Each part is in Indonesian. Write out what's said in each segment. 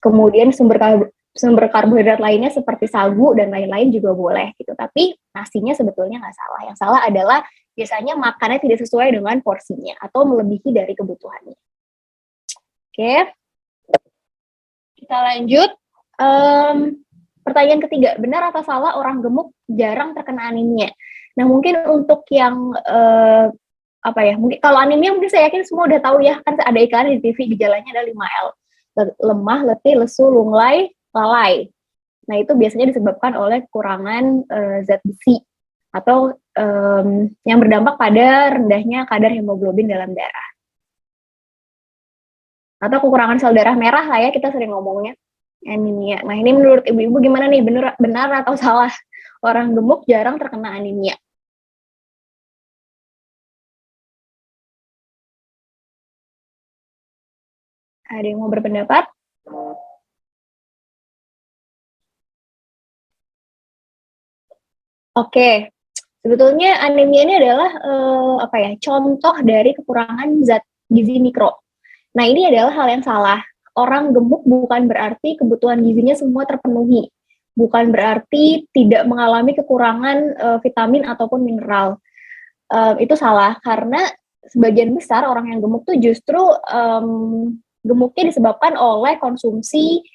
Kemudian sumber karbohidrat lainnya seperti sagu dan lain-lain juga boleh gitu. Tapi nasinya sebetulnya nggak salah. Yang salah adalah biasanya makannya tidak sesuai dengan porsinya atau melebihi dari kebutuhannya. Oke, kita lanjut. Pertanyaan ketiga, benar atau salah orang gemuk jarang terkena anemia? Nah, mungkin untuk yang mungkin kalau anemia mungkin saya yakin semua udah tahu ya, kan ada iklan di TV, gejalanya ada 5L. Lemah, letih, lesu, lunglai, lalai. Nah, itu biasanya disebabkan oleh kekurangan zat besi atau yang berdampak pada rendahnya kadar hemoglobin dalam darah. Atau kekurangan sel darah merah lah ya, kita sering ngomongnya. Anemia. Nah, ini menurut ibu-ibu gimana nih? Benar atau salah? Orang gemuk jarang terkena anemia. Ada yang mau berpendapat? Oke. Sebetulnya anemia ini adalah contoh dari kekurangan zat gizi mikro. Nah, ini adalah hal yang salah. Orang gemuk bukan berarti kebutuhan gizinya semua terpenuhi. Bukan berarti tidak mengalami kekurangan vitamin ataupun mineral. Itu salah, karena sebagian besar orang yang gemuk tuh justru gemuknya disebabkan oleh konsumsi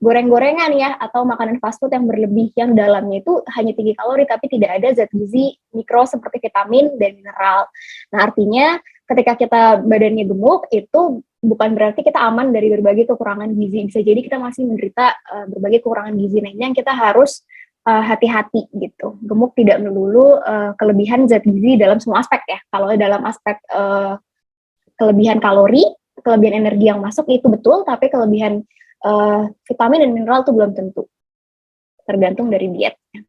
goreng-gorengan ya, atau makanan fast food yang berlebih, yang dalamnya itu hanya tinggi kalori tapi tidak ada zat gizi mikro seperti vitamin dan mineral. Nah, artinya ketika kita badannya gemuk itu bukan berarti kita aman dari berbagai kekurangan gizi. Bisa jadi kita masih menderita berbagai kekurangan gizi. Nah, ini yang kita harus hati-hati gitu. Gemuk tidak melulu kelebihan zat gizi dalam semua aspek ya. Kalau dalam aspek kelebihan kalori, kelebihan energi yang masuk itu betul, tapi kelebihan vitamin dan mineral itu belum tentu. Tergantung dari dietnya.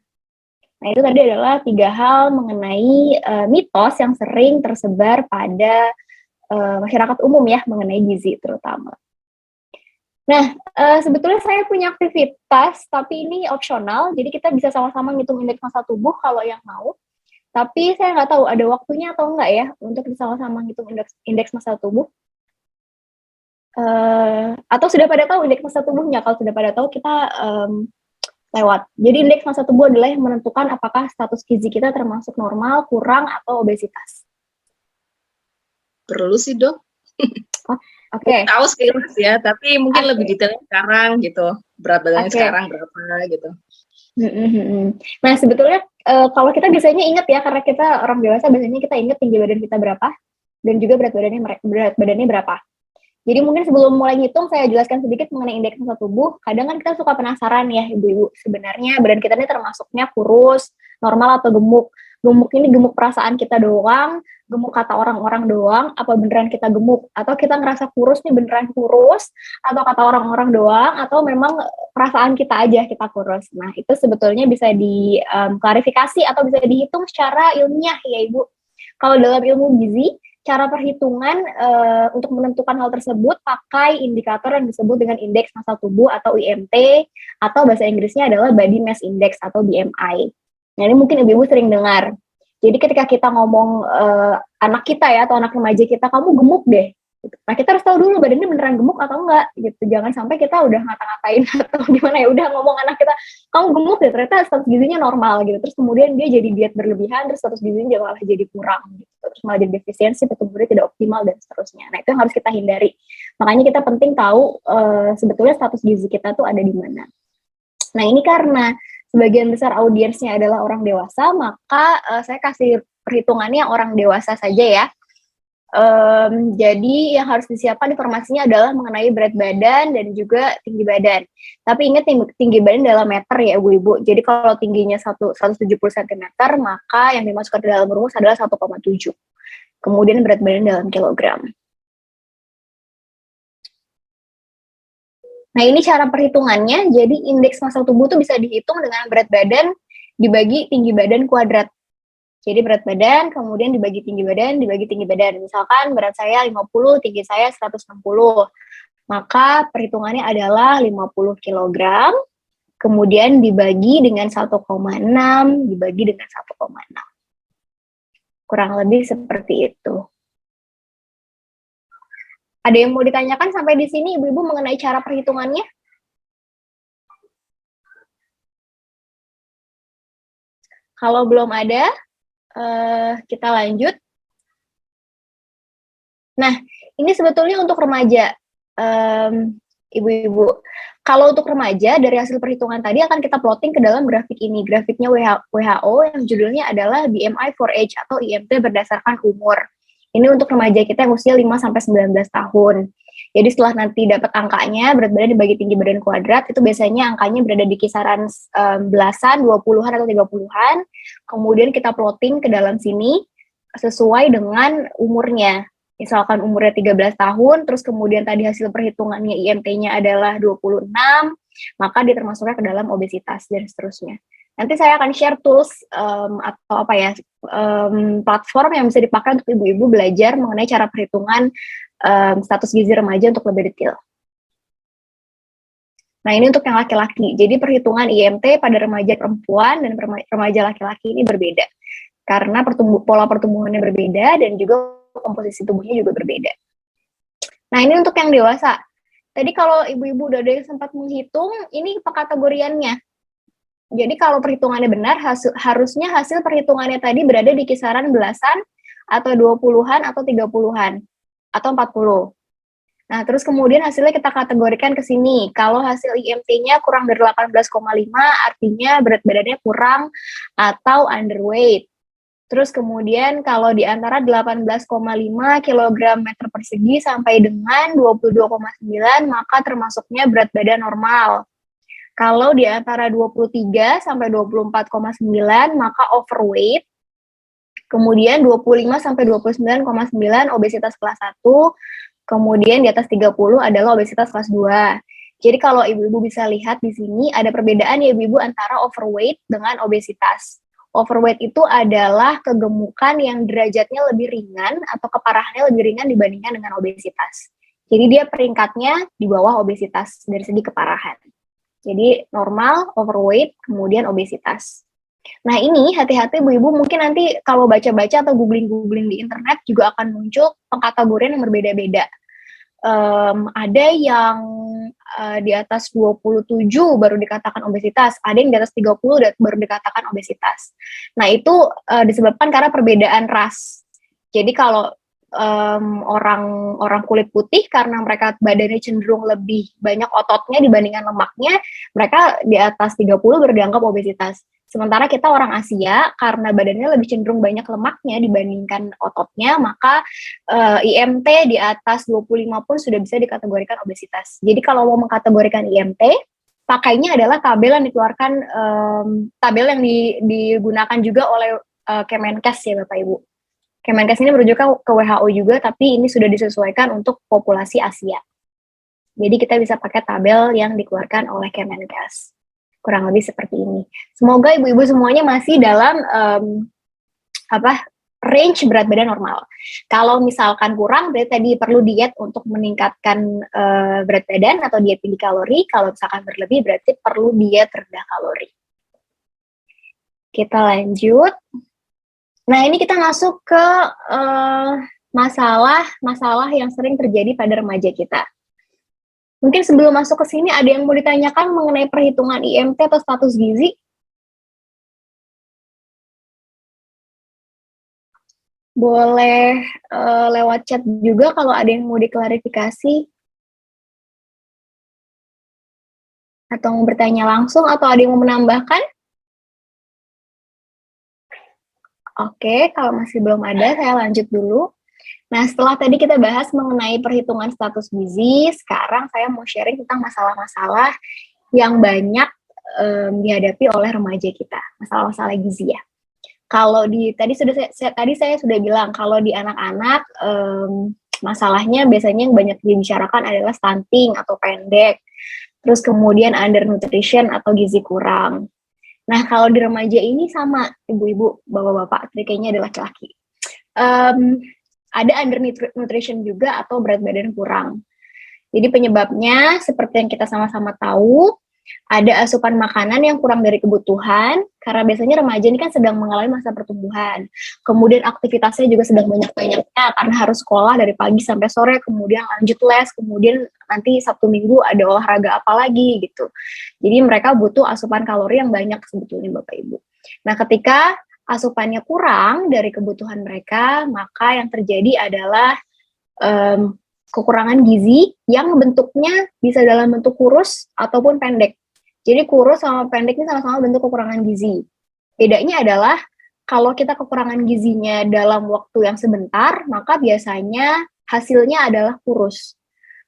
Nah, itu tadi adalah 3 hal mengenai mitos yang sering tersebar pada masyarakat umum ya, mengenai gizi terutama. Nah, sebetulnya saya punya aktivitas, tapi ini opsional, jadi kita bisa sama-sama ngitung indeks massa tubuh kalau yang mau. Tapi saya nggak tahu ada waktunya atau enggak ya, untuk sama-sama ngitung indeks massa tubuh. Atau sudah pada tahu indeks massa tubuhnya? Kalau sudah pada tahu, kita lewat. Jadi indeks massa tubuh adalah yang menentukan apakah status gizi kita termasuk normal, kurang, atau obesitas. Perlu sih, Dok. Oke. Tahu sekilas ya, tapi mungkin lebih detailnya sekarang gitu. Berat badannya sekarang berapa gitu. Nah, sebetulnya kalau kita biasanya ingat ya, karena kita orang dewasa biasanya kita ingat tinggi badan kita berapa dan juga berat badannya berapa. Jadi mungkin sebelum mulai ngitung, saya jelaskan sedikit mengenai indeks massa tubuh. Kadang kan kita suka penasaran ya, ibu-ibu, sebenarnya badan kita ini termasuknya kurus, normal, atau gemuk. Gemuk ini gemuk perasaan kita doang, gemuk kata orang-orang doang, apa beneran kita gemuk? Atau kita ngerasa kurus nih beneran kurus, atau kata orang-orang doang, atau memang perasaan kita aja kita kurus. Nah, itu sebetulnya bisa diklarifikasi atau bisa dihitung secara ilmiah ya, Ibu. Kalau dalam ilmu gizi, cara perhitungan untuk menentukan hal tersebut pakai indikator yang disebut dengan indeks massa tubuh atau IMT, atau bahasa Inggrisnya adalah body mass index atau BMI. Nah, ini mungkin ibu-ibu sering dengar. Jadi ketika kita ngomong anak kita ya, atau anak remaja kita, kamu gemuk deh. Nah, kita harus tahu dulu badannya beneran gemuk atau enggak gitu. Jangan sampai kita udah ngata-ngatain atau gimana ya, udah ngomong anak kita, kamu gemuk deh, ternyata status gizinya normal gitu. Terus kemudian dia jadi diet berlebihan, terus status gizinya malah jadi kurang gitu. Terus malah jadi defisiensi, pertumbuhannya tidak optimal dan seterusnya. Nah, itu yang harus kita hindari. Makanya kita penting tahu sebetulnya status gizi kita tuh ada di mana. Nah, ini karena sebagian besar audiensnya adalah orang dewasa, maka saya kasih perhitungannya orang dewasa saja ya. Jadi yang harus disiapkan informasinya adalah mengenai berat badan dan juga tinggi badan. Tapi ingat tinggi badan dalam meter ya ibu-ibu. Jadi kalau tingginya 170 cm, maka yang dimasukkan ke dalam rumus adalah 1,7. Kemudian berat badan dalam kilogram. Nah, ini cara perhitungannya. Jadi indeks massa tubuh itu bisa dihitung dengan berat badan dibagi tinggi badan kuadrat. Jadi berat badan, kemudian dibagi tinggi badan, dibagi tinggi badan. Misalkan berat saya 50, tinggi saya 160. Maka perhitungannya adalah 50 kg, kemudian dibagi dengan 1,6, dibagi dengan 1,6. Kurang lebih seperti itu. Ada yang mau ditanyakan sampai di sini, Ibu-Ibu, mengenai cara perhitungannya? Kalau belum ada, kita lanjut. Nah, ini sebetulnya untuk remaja, Ibu-Ibu. Kalau untuk remaja, dari hasil perhitungan tadi akan kita plotting ke dalam grafik ini. Grafiknya WHO yang judulnya adalah BMI for Age atau IMT berdasarkan umur. Ini untuk remaja kita yang usia 5-19 tahun. Jadi setelah nanti dapat angkanya, berat badan dibagi tinggi badan kuadrat, itu biasanya angkanya berada di kisaran belasan, 20-an atau 30-an. Kemudian kita plotting ke dalam sini sesuai dengan umurnya. Misalkan umurnya 13 tahun, terus kemudian tadi hasil perhitungannya IMT-nya adalah 26, maka dia termasuknya ke dalam obesitas dan seterusnya. Nanti saya akan share tools atau apa ya, platform yang bisa dipakai untuk ibu-ibu belajar mengenai cara perhitungan status gizi remaja untuk lebih detail. Nah, ini untuk yang laki-laki. Jadi perhitungan IMT pada remaja perempuan dan remaja laki-laki ini berbeda. Karena pola pertumbuhannya berbeda dan juga komposisi tubuhnya juga berbeda. Nah, ini untuk yang dewasa. Tadi kalau ibu-ibu udah ada yang sempat menghitung, ini pekategoriannya. Jadi kalau perhitungannya benar, harusnya hasil perhitungannya tadi berada di kisaran belasan, atau 20-an, atau 30-an, atau 40. Nah, terus kemudian hasilnya kita kategorikan ke sini. Kalau hasil IMT-nya kurang dari 18,5, artinya berat badannya kurang atau underweight. Terus kemudian kalau di antara 18,5 kg meter persegi sampai dengan 22,9, maka termasuknya berat badan normal. Kalau di antara 23 sampai 24,9, maka overweight. Kemudian 25 sampai 29,9 obesitas kelas 1. Kemudian di atas 30 adalah obesitas kelas 2. Jadi kalau ibu-ibu bisa lihat di sini ada perbedaan ya ibu-ibu antara overweight dengan obesitas. Overweight itu adalah kegemukan yang derajatnya lebih ringan atau keparahannya lebih ringan dibandingkan dengan obesitas. Jadi dia peringkatnya di bawah obesitas dari segi keparahan. Jadi normal, overweight, kemudian obesitas. Nah ini hati-hati ibu-ibu, mungkin nanti kalau baca-baca atau googling-googling di internet juga akan muncul pengkategorian yang berbeda-beda. Ada yang di atas 27 baru dikatakan obesitas, ada yang di atas 30 baru dikatakan obesitas. Nah itu disebabkan karena perbedaan ras. Jadi kalau orang kulit putih karena mereka badannya cenderung lebih banyak ototnya dibandingkan lemaknya, mereka di atas 30 baru dianggap obesitas. Sementara kita orang Asia, karena badannya lebih cenderung banyak lemaknya dibandingkan ototnya, maka IMT di atas 25 pun sudah bisa dikategorikan obesitas. Jadi kalau mau mengkategorikan IMT, pakainya adalah tabel yang dikeluarkan, tabel yang digunakan juga oleh Kemenkes ya Bapak Ibu. Kemenkes ini merujuk ke WHO juga, tapi ini sudah disesuaikan untuk populasi Asia. Jadi kita bisa pakai tabel yang dikeluarkan oleh Kemenkes. Kurang lebih seperti ini. Semoga ibu-ibu semuanya masih dalam range berat badan normal. Kalau misalkan kurang, berarti tadi perlu diet untuk meningkatkan berat badan atau diet tinggi kalori. Kalau misalkan berlebih, berarti perlu diet rendah kalori. Kita lanjut. Nah, ini kita masuk ke masalah yang sering terjadi pada remaja kita. Mungkin sebelum masuk ke sini, ada yang mau ditanyakan mengenai perhitungan IMT atau status gizi? Boleh lewat chat juga kalau ada yang mau diklarifikasi. Atau mau bertanya langsung, atau ada yang mau menambahkan? Oke, kalau masih belum ada, saya lanjut dulu. Nah, setelah tadi kita bahas mengenai perhitungan status gizi, sekarang saya mau sharing tentang masalah-masalah yang banyak dihadapi oleh remaja kita, masalah-masalah gizi ya. Kalau tadi saya sudah bilang kalau di anak-anak masalahnya biasanya yang banyak dibicarakan adalah stunting atau pendek, terus kemudian undernutrition atau gizi kurang. Nah, kalau di remaja ini sama ibu-ibu, bapak-bapak, kayaknya adalah laki-laki. Ada undernutrition juga atau berat badan kurang. Jadi penyebabnya seperti yang kita sama-sama tahu, Ada asupan makanan yang kurang dari kebutuhan, karena biasanya remaja ini kan sedang mengalami masa pertumbuhan. Kemudian aktivitasnya juga sedang banyak-banyaknya, karena harus sekolah dari pagi sampai sore, kemudian lanjut les, kemudian nanti Sabtu Minggu ada olahraga apa lagi gitu. Jadi mereka butuh asupan kalori yang banyak sebetulnya Bapak Ibu. Nah, ketika asupannya kurang dari kebutuhan mereka, maka yang terjadi adalah kekurangan gizi yang bentuknya bisa dalam bentuk kurus ataupun pendek. Jadi kurus sama pendek ini sama-sama bentuk kekurangan gizi. Bedanya adalah kalau kita kekurangan gizinya dalam waktu yang sebentar, maka biasanya hasilnya adalah kurus.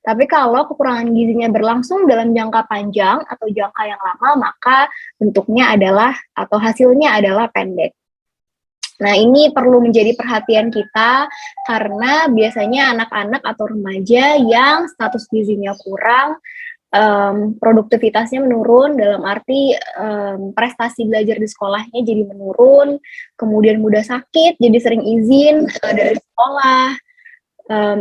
Tapi kalau kekurangan gizinya berlangsung dalam jangka panjang atau jangka yang lama, maka bentuknya adalah atau hasilnya adalah pendek. Nah, ini perlu menjadi perhatian kita karena biasanya anak-anak atau remaja yang status gizinya kurang, produktivitasnya menurun dalam arti prestasi belajar di sekolahnya jadi menurun, kemudian mudah sakit, jadi sering izin dari sekolah.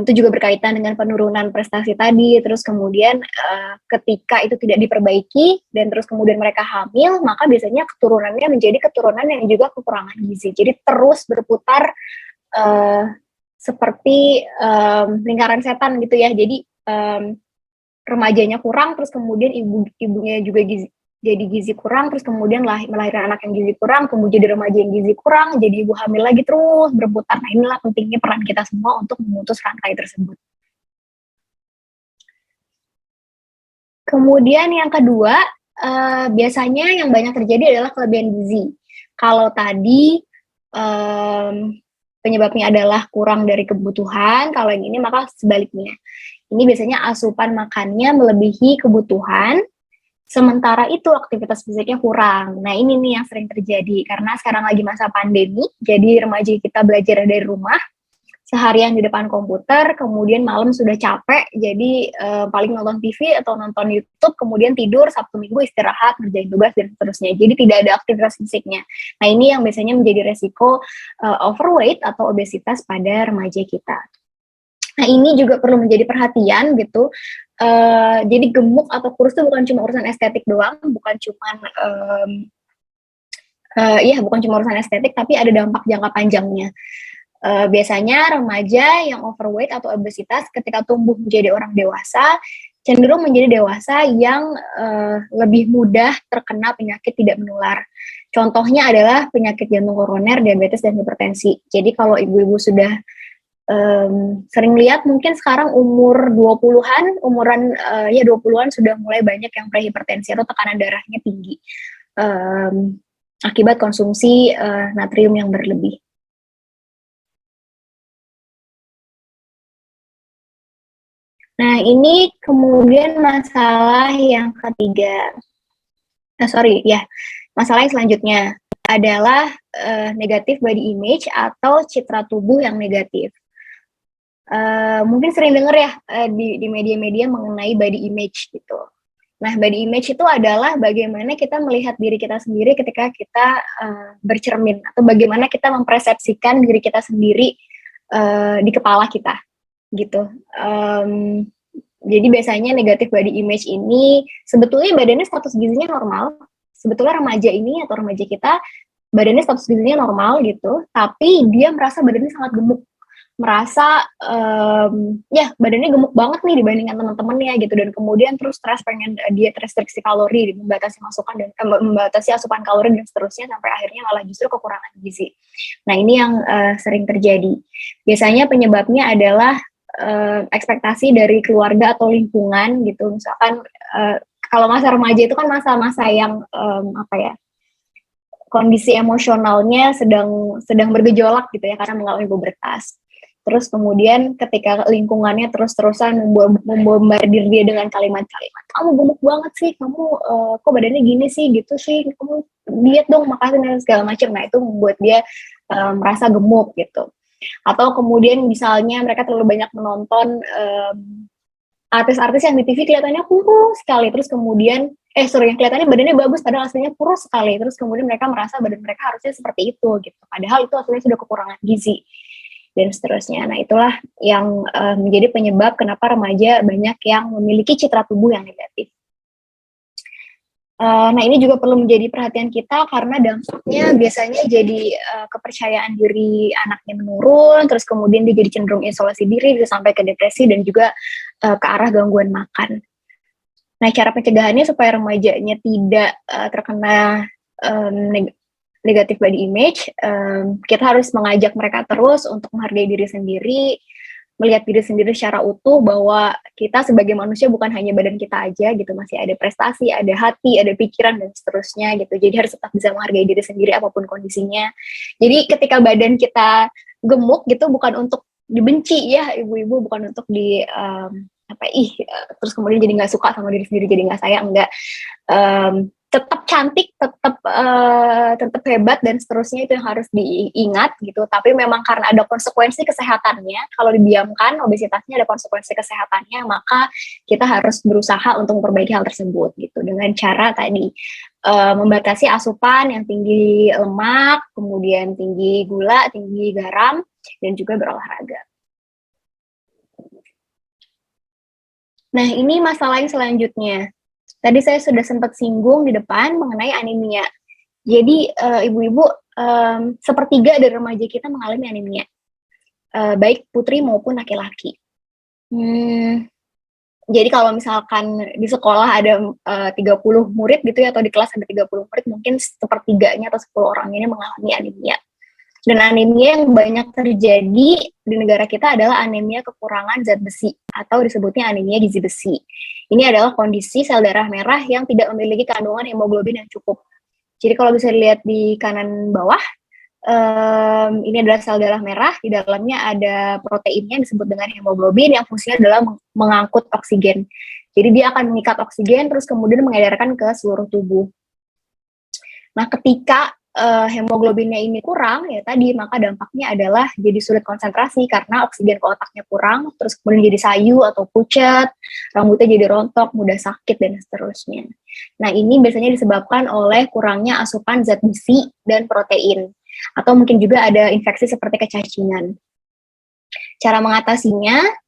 Itu juga berkaitan dengan penurunan prestasi tadi, terus kemudian ketika itu tidak diperbaiki dan terus kemudian mereka hamil, maka biasanya keturunannya menjadi keturunan yang juga kekurangan gizi. Jadi terus berputar seperti lingkaran setan gitu ya. Jadi remajanya kurang, terus kemudian ibunya juga jadi gizi kurang, terus kemudian melahirkan anak yang gizi kurang, kemudian jadi remaja yang gizi kurang, jadi ibu hamil lagi terus berputar. Nah, inilah pentingnya peran kita semua untuk memutus rantai tersebut. Kemudian yang kedua, biasanya yang banyak terjadi adalah kelebihan gizi. Kalau tadi penyebabnya adalah kurang dari kebutuhan, kalau yang ini maka sebaliknya. Ini biasanya asupan makannya melebihi kebutuhan, sementara itu aktivitas fisiknya kurang. Nah, ini nih yang sering terjadi karena sekarang lagi masa pandemi, jadi remaja kita belajar dari rumah, seharian di depan komputer, kemudian malam sudah capek, jadi paling nonton TV atau nonton YouTube, kemudian tidur, Sabtu Minggu istirahat, ngerjain tugas, dan seterusnya. Jadi tidak ada aktivitas fisiknya. Nah, ini yang biasanya menjadi resiko overweight atau obesitas pada remaja kita. Nah, ini juga perlu menjadi perhatian gitu. Jadi gemuk atau kurus itu bukan cuma urusan estetik doang, bukan cuma bukan cuma urusan estetik, tapi ada dampak jangka panjangnya. Biasanya remaja yang overweight atau obesitas ketika tumbuh menjadi orang dewasa cenderung menjadi dewasa yang lebih mudah terkena penyakit tidak menular. Contohnya adalah penyakit jantung koroner, diabetes, dan hipertensi. Jadi kalau ibu-ibu sudah sering lihat mungkin sekarang umur 20-an, umuran 20-an sudah mulai banyak yang prehipertensi atau tekanan darahnya tinggi akibat konsumsi natrium yang berlebih. Nah, ini kemudian masalah yang ketiga. Masalah yang selanjutnya adalah negatif body image atau citra tubuh yang negatif. Mungkin sering dengar ya di media-media mengenai body image gitu. Nah, body image itu adalah bagaimana kita melihat diri kita sendiri ketika kita bercermin, atau bagaimana kita mempersepsikan diri kita sendiri di kepala kita, gitu. Jadi biasanya negatif body image ini sebetulnya badannya status gizinya normal. Sebetulnya remaja ini atau remaja kita badannya status gizinya normal gitu, tapi dia merasa badannya sangat gemuk. Merasa badannya gemuk banget nih dibandingkan teman-temannya gitu, dan kemudian terus stres pengen diet restriksi kalori, membatasi masukan dan membatasi asupan kalori dan seterusnya, sampai akhirnya malah justru kekurangan gizi. Nah, ini yang sering terjadi. Biasanya penyebabnya adalah ekspektasi dari keluarga atau lingkungan gitu. Misalkan kalau masa remaja itu kan masa-masa yang kondisi emosionalnya sedang bergejolak gitu ya, karena mengalami pubertas. Terus kemudian ketika lingkungannya terus-terusan membombardir dia dengan kalimat-kalimat, kamu gemuk banget sih, kamu kok badannya gini sih, gitu sih, kamu diet dong, makasih, dan segala macam. Nah, itu membuat dia merasa gemuk gitu. Atau kemudian misalnya mereka terlalu banyak menonton artis-artis yang di TV kelihatannya kurus sekali, terus kemudian yang kelihatannya badannya bagus padahal aslinya kurus sekali, terus kemudian mereka merasa badan mereka harusnya seperti itu gitu, padahal itu aslinya sudah kekurangan gizi dan seterusnya. Nah, itulah yang menjadi penyebab kenapa remaja banyak yang memiliki citra tubuh yang negatif. Nah, ini juga perlu menjadi perhatian kita karena dampaknya biasanya jadi kepercayaan diri anaknya menurun, terus kemudian dia jadi cenderung isolasi diri, bisa sampai ke depresi dan juga ke arah gangguan makan. Nah, cara pencegahannya supaya remajanya tidak terkena negatif body image, kita harus mengajak mereka terus untuk menghargai diri sendiri, melihat diri sendiri secara utuh bahwa kita sebagai manusia bukan hanya badan kita aja gitu, masih ada prestasi, ada hati, ada pikiran dan seterusnya gitu. Jadi harus tetap bisa menghargai diri sendiri apapun kondisinya. Jadi ketika badan kita gemuk gitu bukan untuk dibenci ya ibu-ibu, bukan untuk terus kemudian jadi nggak suka sama diri sendiri, jadi nggak sayang, enggak. Tetap cantik, tetap hebat dan seterusnya, itu yang harus diingat gitu. Tapi memang karena ada konsekuensi kesehatannya, kalau didiamkan obesitasnya ada konsekuensi kesehatannya, maka kita harus berusaha untuk memperbaiki hal tersebut gitu dengan cara tadi membatasi asupan yang tinggi lemak, kemudian tinggi gula, tinggi garam, dan juga berolahraga. Nah, ini masalah yang selanjutnya. Tadi saya sudah sempat singgung di depan mengenai anemia. Jadi ibu-ibu, sepertiga dari remaja kita mengalami anemia, baik putri maupun laki-laki. Jadi kalau misalkan di sekolah ada 30 murid gitu ya, atau di kelas ada 30 murid, mungkin sepertiganya atau 10 orang ini mengalami anemia. Dan anemia yang banyak terjadi di negara kita adalah anemia kekurangan zat besi atau disebutnya anemia gizi besi. Ini adalah kondisi sel darah merah yang tidak memiliki kandungan hemoglobin yang cukup. Jadi kalau bisa dilihat di kanan bawah, ini adalah sel darah merah, di dalamnya ada proteinnya yang disebut dengan hemoglobin yang fungsinya adalah mengangkut oksigen. Jadi dia akan mengikat oksigen terus kemudian mengedarkan ke seluruh tubuh. Nah, ketika hemoglobinnya ini kurang ya tadi, maka dampaknya adalah jadi sulit konsentrasi karena oksigen ke otaknya kurang, terus kemudian jadi sayu atau pucat, rambutnya jadi rontok, mudah sakit dan seterusnya. Nah, ini biasanya disebabkan oleh kurangnya asupan zat besi dan protein, atau mungkin juga ada infeksi seperti kecacingan. Cara mengatasinya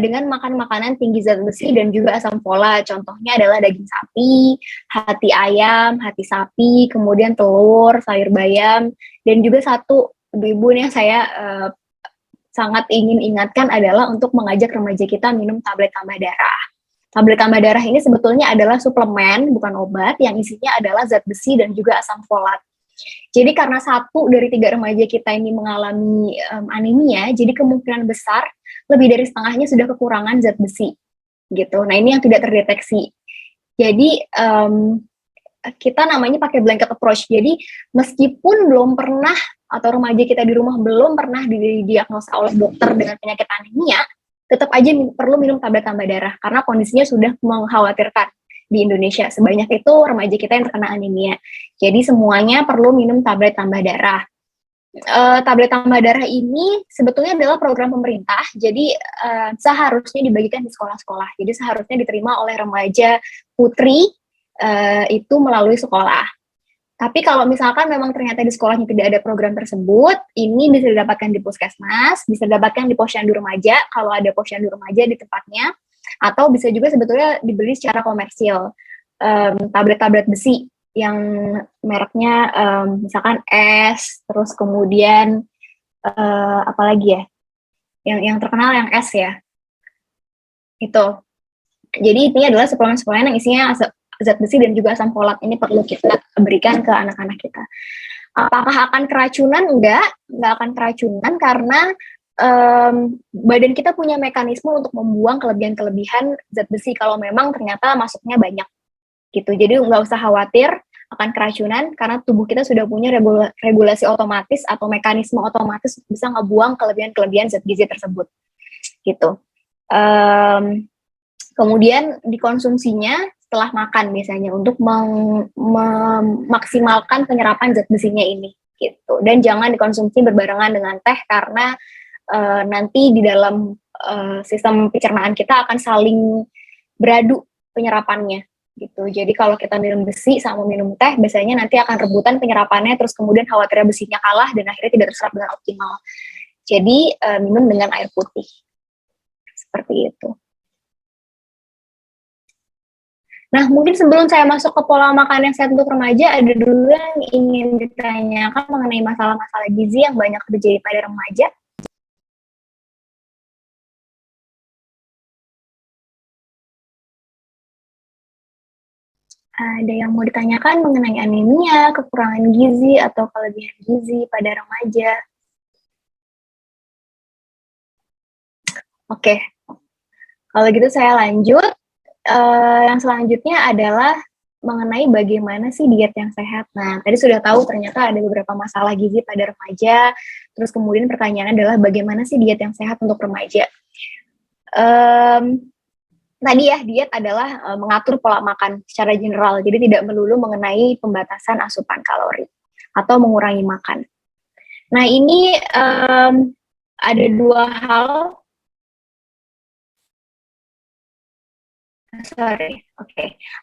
dengan makan makanan tinggi zat besi dan juga asam folat. Contohnya adalah daging sapi, hati ayam, hati sapi, kemudian telur, sayur bayam, dan juga satu ibu-ibu yang saya sangat ingin ingatkan adalah untuk mengajak remaja kita minum tablet tambah darah. Tablet tambah darah ini sebetulnya adalah suplemen, bukan obat, yang isinya adalah zat besi dan juga asam folat. Jadi karena 1 dari 3 remaja kita ini mengalami anemia, jadi kemungkinan besar lebih dari setengahnya sudah kekurangan zat besi, gitu. Nah, ini yang tidak terdeteksi. Jadi kita namanya pakai blanket approach. Jadi meskipun belum pernah atau remaja kita di rumah belum pernah didiagnosa oleh dokter dengan penyakit anemia, tetap aja perlu minum tablet tambah darah karena kondisinya sudah mengkhawatirkan di Indonesia. Sebanyak itu remaja kita yang terkena anemia. Jadi semuanya perlu minum tablet tambah darah. Tablet tambah darah ini sebetulnya adalah program pemerintah, jadi seharusnya dibagikan di sekolah-sekolah. Jadi seharusnya diterima oleh remaja putri itu melalui sekolah. Tapi kalau misalkan memang ternyata di sekolahnya tidak ada program tersebut, ini bisa didapatkan di puskesmas, bisa didapatkan di posyandu remaja, kalau ada posyandu remaja di tempatnya, atau bisa juga sebetulnya dibeli secara komersil, tablet-tablet besi yang mereknya misalkan S, terus kemudian apalagi ya, yang terkenal yang S ya, itu. Jadi intinya adalah suplemen-suplemen yang isinya zat besi dan juga asam folat. Ini perlu kita berikan ke anak-anak kita. Apakah akan keracunan? Enggak akan keracunan karena badan kita punya mekanisme untuk membuang kelebihan-kelebihan zat besi kalau memang ternyata masuknya banyak gitu. Jadi nggak usah khawatir akan keracunan karena tubuh kita sudah punya regulasi otomatis atau mekanisme otomatis bisa ngebuang kelebihan-kelebihan zat gizi tersebut gitu. Kemudian dikonsumsinya setelah makan biasanya untuk memaksimalkan penyerapan zat besinya ini gitu. Dan jangan dikonsumsi berbarengan dengan teh karena nanti di dalam sistem pencernaan kita akan saling beradu penyerapannya gitu. Jadi kalau kita minum besi sama minum teh, biasanya nanti akan rebutan penyerapannya, terus kemudian khawatirnya besinya kalah dan akhirnya tidak terserap dengan optimal. Jadi minum dengan air putih seperti itu. Nah, mungkin sebelum saya masuk ke pola makan yang sehat untuk remaja, ada dulu yang ingin ditanyakan mengenai masalah-masalah gizi yang banyak terjadi pada remaja. Ada yang mau ditanyakan mengenai anemia, kekurangan gizi, atau kelebihan gizi pada remaja? Oke, kalau gitu saya lanjut. Yang selanjutnya adalah mengenai bagaimana sih diet yang sehat. Nah, tadi sudah tahu ternyata ada beberapa masalah gizi pada remaja. Terus kemudian pertanyaannya adalah bagaimana sih diet yang sehat untuk remaja? Tadi ya, diet adalah mengatur pola makan secara general. Jadi tidak melulu mengenai pembatasan asupan kalori atau mengurangi makan. Nah, ini ada dua hal.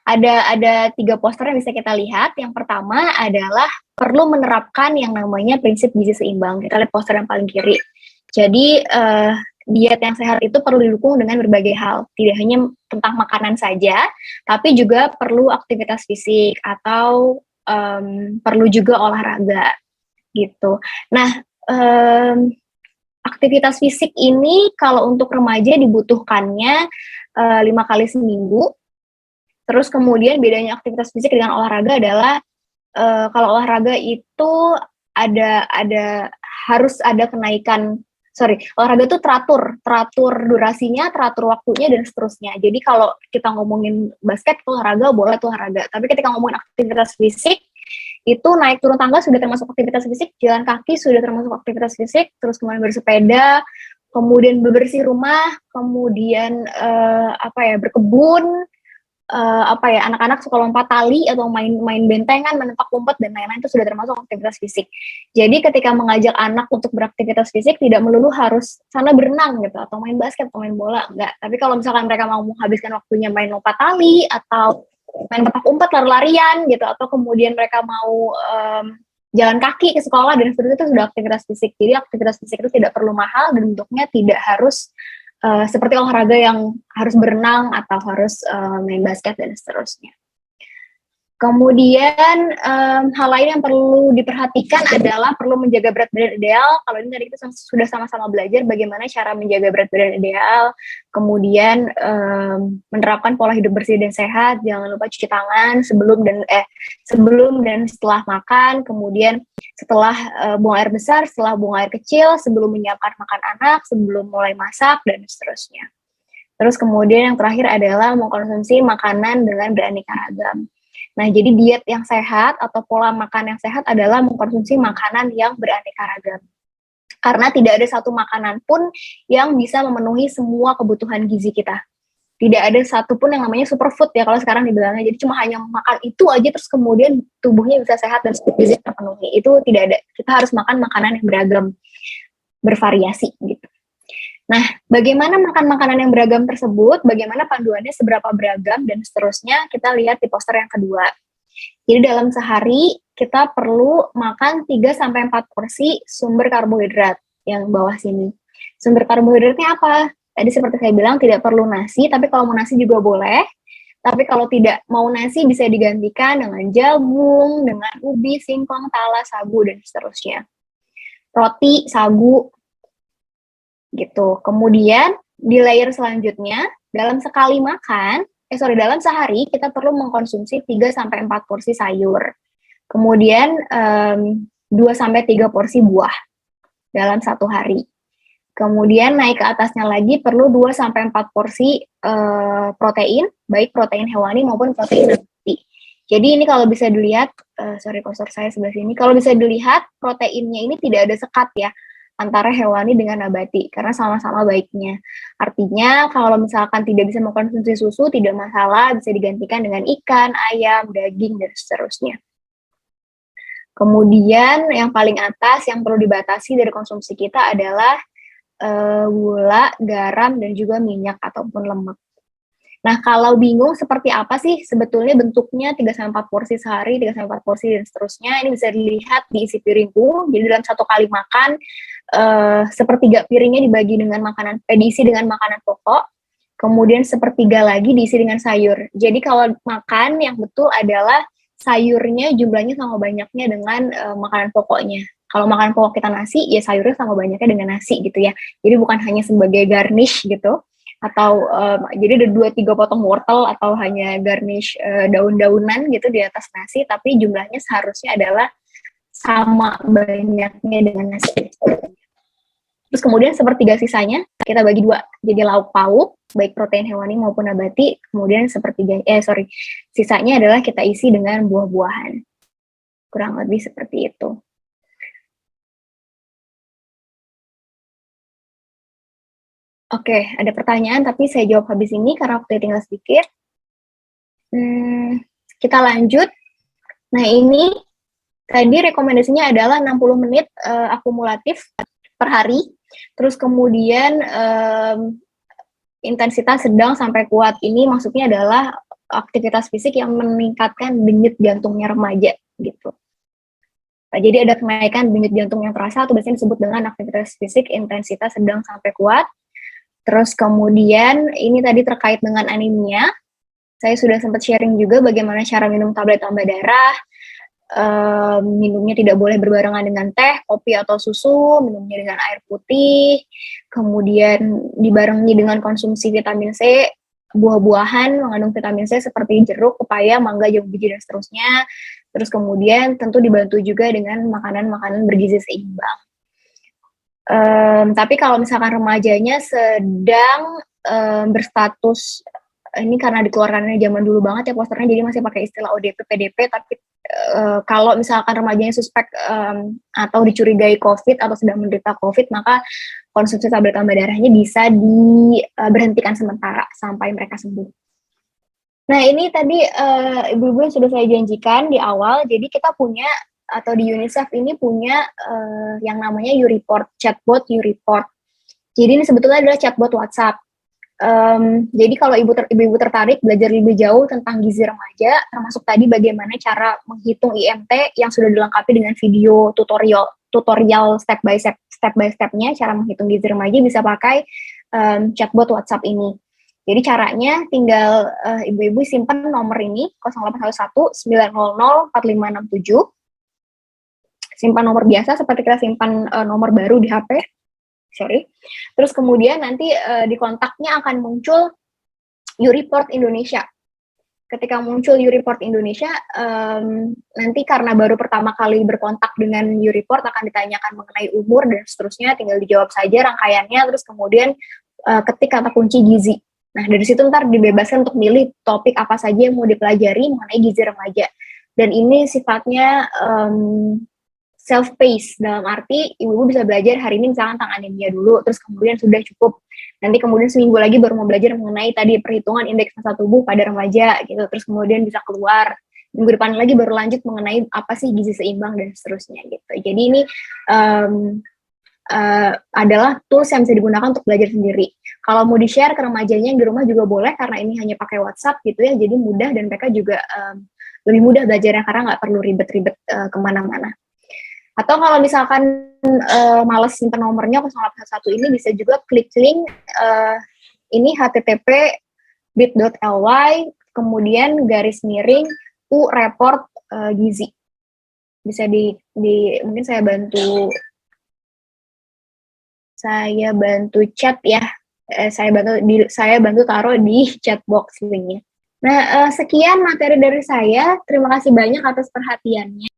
Ada 3 poster yang bisa kita lihat. Yang pertama adalah perlu menerapkan yang namanya prinsip gizi seimbang. Kita lihat poster yang paling kiri. Jadi diet yang sehat itu perlu didukung dengan berbagai hal. Tidak hanya tentang makanan saja, tapi juga perlu aktivitas fisik atau perlu juga olahraga gitu. Nah, aktivitas fisik ini kalau untuk remaja dibutuhkannya 5 kali seminggu. Terus kemudian bedanya aktivitas fisik dengan olahraga adalah kalau olahraga itu harus ada kenaikan. Olahraga itu teratur durasinya, teratur waktunya dan seterusnya. Jadi kalau kita ngomongin basket olahraga boleh tuh olahraga. Tapi ketika ngomongin aktivitas fisik itu naik turun tangga sudah termasuk aktivitas fisik, jalan kaki sudah termasuk aktivitas fisik, terus kemudian bersepeda, kemudian bebersih rumah, kemudian berkebun, anak-anak suka lompat tali atau main bentengan, menembak umpet dan lain-lain itu sudah termasuk aktivitas fisik. Jadi ketika mengajak anak untuk beraktivitas fisik tidak melulu harus sana berenang gitu atau main basket atau main bola, enggak. Tapi kalau misalkan mereka mau menghabiskan waktunya main lompat tali atau main petak umpet, lari-larian gitu, atau kemudian mereka mau jalan kaki ke sekolah dan seterusnya, itu sudah aktivitas fisik. Jadi aktivitas fisik itu tidak perlu mahal dan bentuknya tidak harus seperti olahraga yang harus berenang atau harus main basket dan seterusnya. Kemudian hal lain yang perlu diperhatikan adalah perlu menjaga berat badan ideal. Kalau ini tadi kita sudah sama-sama belajar bagaimana cara menjaga berat badan ideal. Kemudian menerapkan pola hidup bersih dan sehat. Jangan lupa cuci tangan sebelum dan setelah makan. Kemudian setelah buang air besar, setelah buang air kecil, sebelum menyiapkan makan anak, sebelum mulai masak dan seterusnya. Terus kemudian yang terakhir adalah mengkonsumsi makanan dengan beraneka ragam. Nah, jadi diet yang sehat atau pola makan yang sehat adalah mengkonsumsi makanan yang beraneka ragam. Karena tidak ada satu makanan pun yang bisa memenuhi semua kebutuhan gizi kita. Tidak ada satu pun yang namanya superfood ya kalau sekarang dibilangnya. Jadi cuma hanya makan itu aja terus kemudian tubuhnya bisa sehat dan gizi terpenuhi. Itu tidak ada. Kita harus makan makanan yang beragam, bervariasi gitu. Nah, bagaimana makan makanan yang beragam tersebut, bagaimana panduannya seberapa beragam, dan seterusnya kita lihat di poster yang kedua. Jadi dalam sehari kita perlu makan 3-4 porsi sumber karbohidrat yang bawah sini. Sumber karbohidratnya apa? Tadi seperti saya bilang tidak perlu nasi, tapi kalau mau nasi juga boleh. Tapi kalau tidak mau nasi bisa digantikan dengan jagung, dengan ubi, singkong, talas, sagu, dan seterusnya. Roti, sagu, gitu. Kemudian di layer selanjutnya dalam sehari kita perlu mengkonsumsi 3-4 porsi sayur. Kemudian 2-3 porsi buah dalam satu hari. Kemudian naik ke atasnya lagi perlu 2-4 porsi protein, baik protein hewani maupun protein nabati. Jadi ini kalau bisa dilihat, poster saya sebelah sini, kalau bisa dilihat proteinnya ini tidak ada sekat ya antara hewani dengan nabati, karena sama-sama baiknya. Artinya, kalau misalkan tidak bisa mengkonsumsi susu, tidak masalah, bisa digantikan dengan ikan, ayam, daging, dan seterusnya. Kemudian, yang paling atas, yang perlu dibatasi dari konsumsi kita adalah gula, garam, dan juga minyak ataupun lemak. Nah, kalau bingung seperti apa sih sebetulnya bentuknya 3-4 porsi sehari, 3-4 porsi dan seterusnya, ini bisa dilihat di isi piringku. Jadi dalam satu kali makan, sepertiga piringnya dibagi dengan diisi dengan makanan pokok, kemudian sepertiga lagi diisi dengan sayur. Jadi kalau makan yang betul adalah sayurnya jumlahnya sama banyaknya dengan makanan pokoknya. Kalau makanan pokok kita nasi, ya sayurnya sama banyaknya dengan nasi gitu ya. Jadi bukan hanya sebagai garnish gitu, atau jadi ada 2-3 potong wortel atau hanya garnish daun-daunan gitu di atas nasi, tapi jumlahnya seharusnya adalah sama banyaknya dengan nasi. Terus kemudian sepertiga sisanya kita bagi 2, jadi lauk pauk baik protein hewani maupun nabati. Kemudian sisanya adalah kita isi dengan buah-buahan. Kurang lebih seperti itu. Oke, ada pertanyaan tapi saya jawab habis ini karena waktu tinggal sedikit. Kita lanjut. Nah, ini tadi rekomendasinya adalah 60 menit akumulatif per hari. Terus kemudian intensitas sedang sampai kuat ini maksudnya adalah aktivitas fisik yang meningkatkan denyut jantungnya remaja gitu. Jadi ada kenaikan denyut jantung yang terasa atau biasanya disebut dengan aktivitas fisik intensitas sedang sampai kuat. Terus kemudian ini tadi terkait dengan anemia. Saya sudah sempat sharing juga bagaimana cara minum tablet tambah darah. Minumnya tidak boleh berbarengan dengan teh, kopi atau susu, minumnya dengan air putih, kemudian dibarengi dengan konsumsi vitamin C, buah-buahan mengandung vitamin C seperti jeruk, pepaya, mangga, jambu biji, dan seterusnya. Terus kemudian tentu dibantu juga dengan makanan-makanan bergizi seimbang. Tapi kalau misalkan remajanya sedang berstatus, ini karena dikeluarkannya zaman dulu banget ya posternya, jadi masih pakai istilah ODP, PDP, tapi kalau misalkan remajanya suspek atau dicurigai COVID atau sedang menderita COVID, maka konsumsi tablet tambah darahnya bisa diberhentikan sementara sampai mereka sembuh. Nah, ini tadi ibu-ibu yang sudah saya janjikan di awal, jadi kita punya, atau di UNICEF ini punya yang namanya YouReport, chatbot YouReport. Jadi ini sebetulnya adalah chatbot WhatsApp. Jadi kalau ibu-ibu tertarik belajar lebih jauh tentang gizi remaja, termasuk tadi bagaimana cara menghitung IMT yang sudah dilengkapi dengan video tutorial step by step-nya cara menghitung gizi remaja, bisa pakai chatbot WhatsApp ini. Jadi caranya tinggal ibu-ibu simpan nomor ini 0811 900 4567. Simpan nomor biasa seperti kita simpan nomor baru di HP. Terus kemudian nanti di kontaknya akan muncul YouReport Indonesia. Ketika muncul YouReport Indonesia, nanti karena baru pertama kali berkontak dengan YouReport akan ditanyakan mengenai umur dan seterusnya, tinggal dijawab saja rangkaiannya, terus kemudian ketik kata kunci gizi. Nah, dari situ ntar dibebaskan untuk milih topik apa saja yang mau dipelajari mengenai gizi remaja. Dan ini sifatnya self-paced, dalam arti ibu-ibu bisa belajar hari ini misalkan tentang anemia dulu, terus kemudian sudah cukup, nanti kemudian seminggu lagi baru mau belajar mengenai tadi perhitungan indeks massa tubuh pada remaja gitu, terus kemudian bisa keluar, minggu depan lagi baru lanjut mengenai apa sih gizi seimbang dan seterusnya gitu. Jadi ini adalah tools yang bisa digunakan untuk belajar sendiri. Kalau mau di-share ke remajanya yang di rumah juga boleh, karena ini hanya pakai WhatsApp gitu ya, jadi mudah dan mereka juga lebih mudah belajarnya karena nggak perlu ribet-ribet kemana-mana. Atau kalau misalkan males simpen nomornya 0811 ini, bisa juga klik link ini http bit.ly kemudian / U-report gizi. Bisa mungkin saya bantu chat ya. Saya bantu taruh di chat box linknya. Nah, sekian materi dari saya. Terima kasih banyak atas perhatiannya.